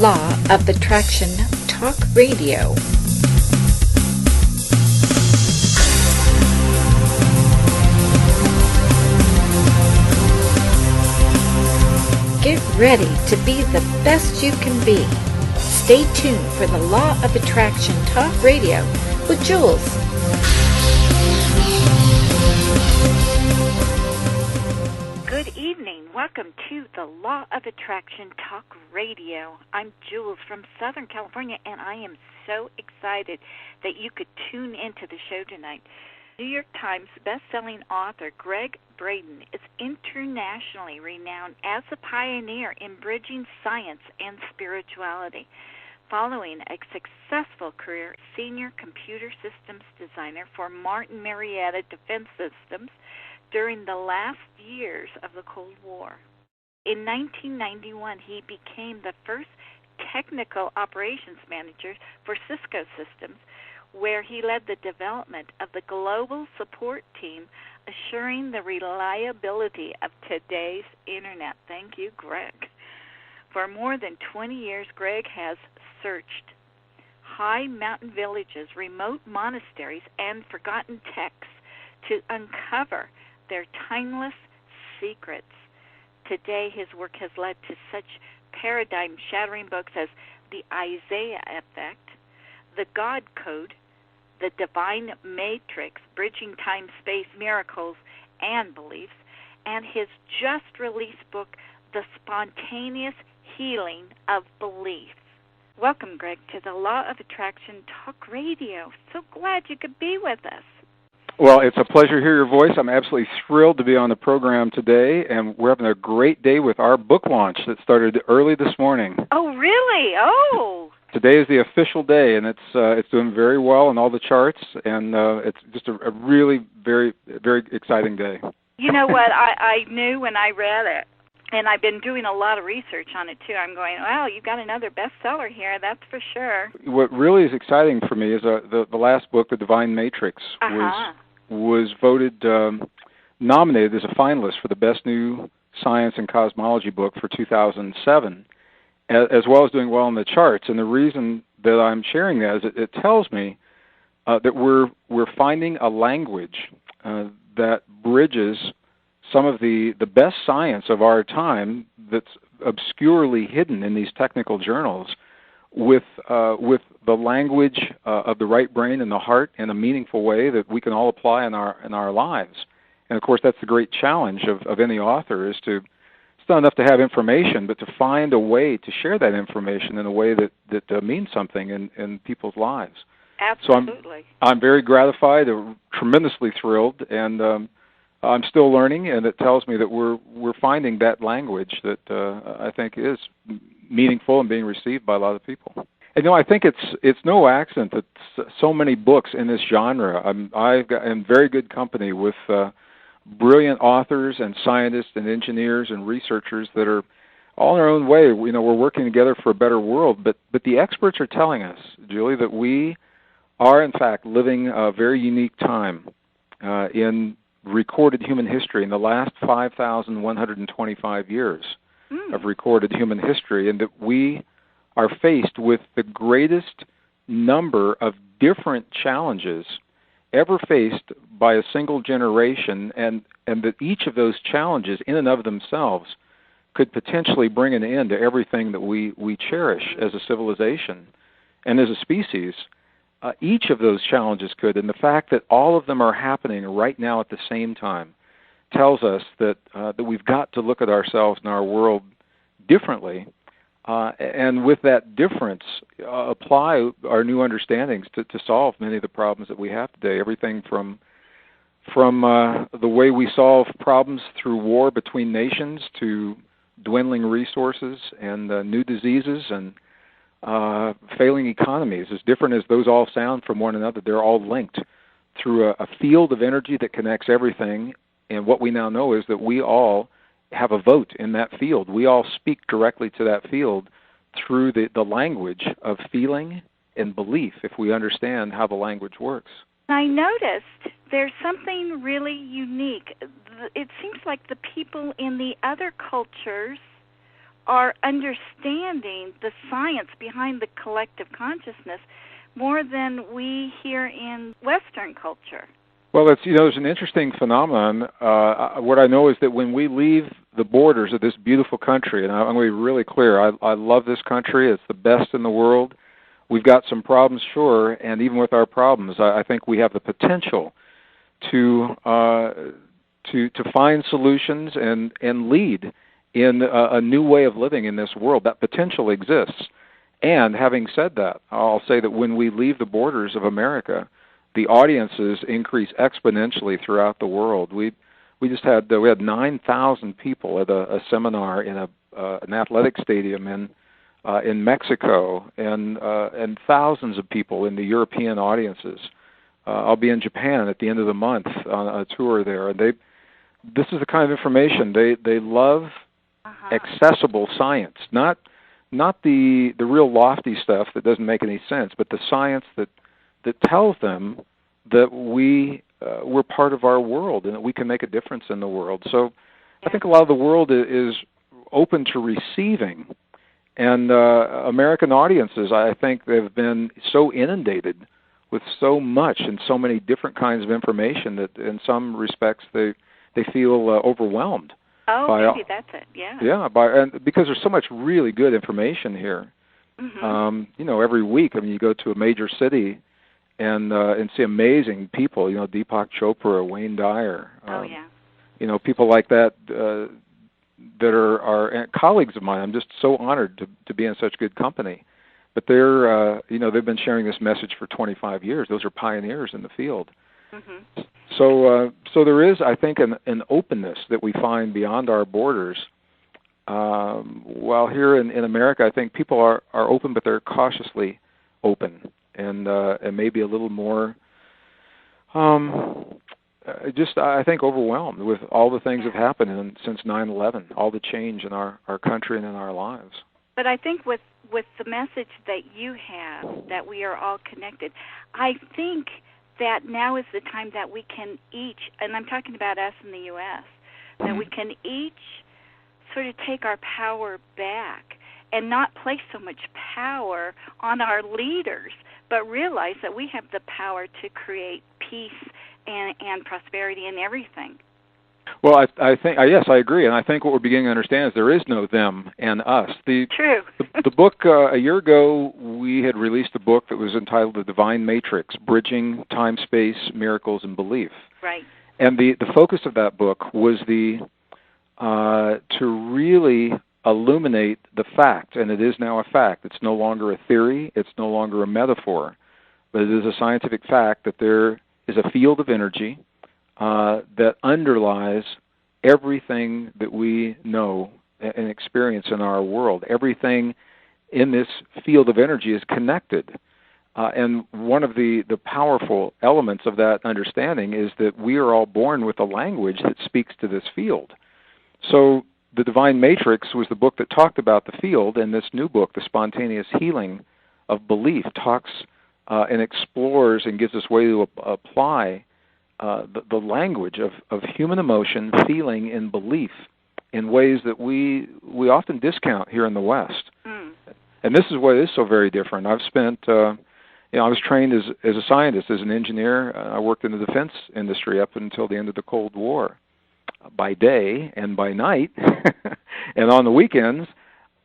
Law of Attraction Talk Radio. Get ready to be the best you can be. Stay tuned for the Law of Attraction Talk Radio with Jules. Good evening. Welcome to the Law of Attraction Talk Radio. I'm Jules from Southern California, and I am so excited that you could tune into the show tonight. New York Times best-selling author Gregg Braden is internationally renowned as a pioneer in bridging science and spirituality. Following a successful career as senior computer systems designer for Martin Marietta Defense Systems during the last years of the Cold War. In 1991, he became the first technical operations manager for Cisco Systems, where he led the development of the global support team, assuring the reliability of today's Internet. Thank you, Gregg. For more than 20 years, Gregg has searched high mountain villages, remote monasteries, and forgotten texts to uncover their timeless secrets. Today, his work has led to such paradigm-shattering books as The Isaiah Effect, The God Code, The Divine Matrix, Bridging Time-Space Miracles and Beliefs, and his just-released book, The Spontaneous Healing of Beliefs. Welcome, Gregg, to the Law of Attraction Talk Radio. So glad you could be with us. Well, it's a pleasure to hear your voice. I'm absolutely thrilled to be on the program today, and we're having a great day with our book launch that started early this morning. Oh, really? Oh! Today is the official day, and it's doing very well in all the charts, and it's just a really very, very exciting day. You know what? I knew when I read it, and I've been doing a lot of research on it, too. I'm going, wow, you've got another bestseller here, that's for sure. What really is exciting for me is the last book, The Divine Matrix, was voted, nominated as a finalist for the Best New Science and Cosmology book for 2007, as well as doing well in the charts. And the reason that I'm sharing that is it tells me that we're finding a language that bridges some of the best science of our time that's obscurely hidden in these technical journals with the language of the right brain and the heart in a meaningful way that we can all apply in our lives. And of course, that's the great challenge of any author is to, it's not enough to have information, but to find a way to share that information in a way that means something in people's lives. Absolutely. So I'm very gratified, tremendously thrilled, and I'm still learning, and it tells me that we're finding that language that I think is meaningful and being received by a lot of people. And I think it's no accident that so many books in this genre. I'm in very good company with brilliant authors and scientists and engineers and researchers that are all in their own way. We're working together for a better world. But the experts are telling us, Julie, that we are in fact living a very unique time in recorded human history in the last 5,125 years of recorded human history, and that we are faced with the greatest number of different challenges ever faced by a single generation, and that each of those challenges in and of themselves could potentially bring an end to everything that we cherish as a civilization and as a species. Each of those challenges could, and the fact that all of them are happening right now at the same time tells us that we've got to look at ourselves and our world differently, and with that difference, apply our new understandings to solve many of the problems that we have today. Everything from the way we solve problems through war between nations to dwindling resources and new diseases and failing economies. As different as those all sound from one another, they're all linked through a field of energy that connects everything. And what we now know is that we all have a vote in that field. We all speak directly to that field through the language of feeling and belief, if we understand how the language works. I noticed there's something really unique. It seems like the people in the other cultures are understanding the science behind the collective consciousness more than we here in Western culture. Well, there's an interesting phenomenon. What I know is that when we leave the borders of this beautiful country, and I'm going to be really clear, I love this country. It's the best in the world. We've got some problems, sure, and even with our problems, I think we have the potential to find solutions and lead in a new way of living in this world. That potential exists. And having said that, I'll say that when we leave the borders of America, the audiences increase exponentially throughout the world. We had 9,000 people at a seminar in an athletic stadium in Mexico, and thousands of people in the European audiences. I'll be in Japan at the end of the month on a tour there, and this is the kind of information they love. Accessible science, not the real lofty stuff that doesn't make any sense, but the science that tells them that we're part of our world and that we can make a difference in the world. So I think a lot of the world is open to receiving, and American audiences, I think they've been so inundated with so much and so many different kinds of information that in some respects they feel overwhelmed. Oh, maybe that's it. Yeah. Yeah, and because there's so much really good information here. Mm-hmm. Every week, you go to a major city and see amazing people. Deepak Chopra, Wayne Dyer. People like that that are colleagues of mine. I'm just so honored to be in such good company. But they've been sharing this message for 25 years. Those are pioneers in the field. Mm-hmm. So there is, I think, an openness that we find beyond our borders. While here in America, I think people are open, but they're cautiously open, and maybe a little more, I think, overwhelmed with all the things that have happened since 9/11, all the change in our country and in our lives. But I think with the message that you have, that we are all connected, I think that now is the time that we can each, and I'm talking about us in the U.S., that we can each sort of take our power back and not place so much power on our leaders, but realize that we have the power to create peace and prosperity in everything. Well, I think yes, I agree, and I think what we're beginning to understand is there is no them and us. True. the book a year ago, we had released a book that was entitled "The Divine Matrix: Bridging Time, Space, Miracles, and Belief." Right. And the focus of that book was to really illuminate the fact, and it is now a fact. It's no longer a theory. It's no longer a metaphor, but it is a scientific fact that there is a field of energy that underlies everything that we know and experience in our world. Everything in this field of energy is connected. And one of the powerful elements of that understanding is that we are all born with a language that speaks to this field. So The Divine Matrix was the book that talked about the field, and this new book, The Spontaneous Healing of Belief, talks and explores and gives us a way to apply the language of human emotion, feeling, and belief in ways that we often discount here in the West. Mm. And this is what is so very different. I've spent, I was trained as a scientist, as an engineer. I worked in the defense industry up until the end of the Cold War, by day and by night, and on the weekends,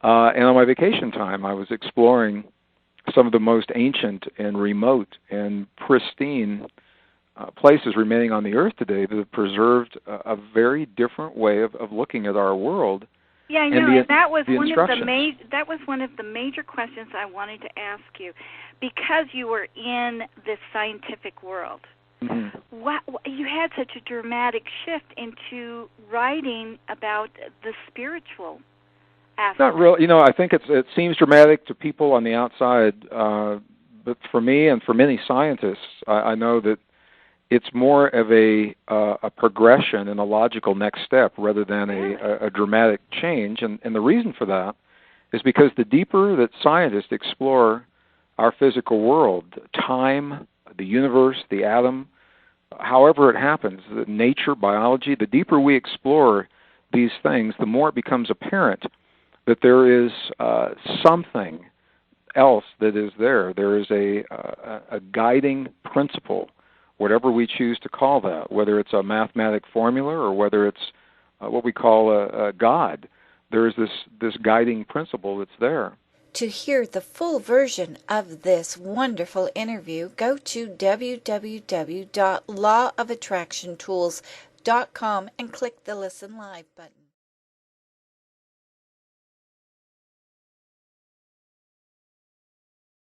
and on my vacation time, I was exploring some of the most ancient and remote and pristine places remaining on the earth today that have preserved a very different way of looking at our world. Yeah, I know, and that was one of the major questions I wanted to ask you, because you were in this scientific world. Mm-hmm. You had such a dramatic shift into writing about the spiritual aspect. Not really. I think it seems dramatic to people on the outside, but for me and for many scientists, I know that it's more of a progression and a logical next step rather than a dramatic change. And the reason for that is because the deeper that scientists explore our physical world, time, the universe, the atom, however it happens, the nature, biology, the deeper we explore these things, the more it becomes apparent that there is something else that is there. There is a guiding principle, whatever we choose to call that, whether it's a mathematic formula or whether it's what we call a God. There is this guiding principle that's there. To hear the full version of this wonderful interview, go to www.lawofattractiontools.com and click the Listen Live button.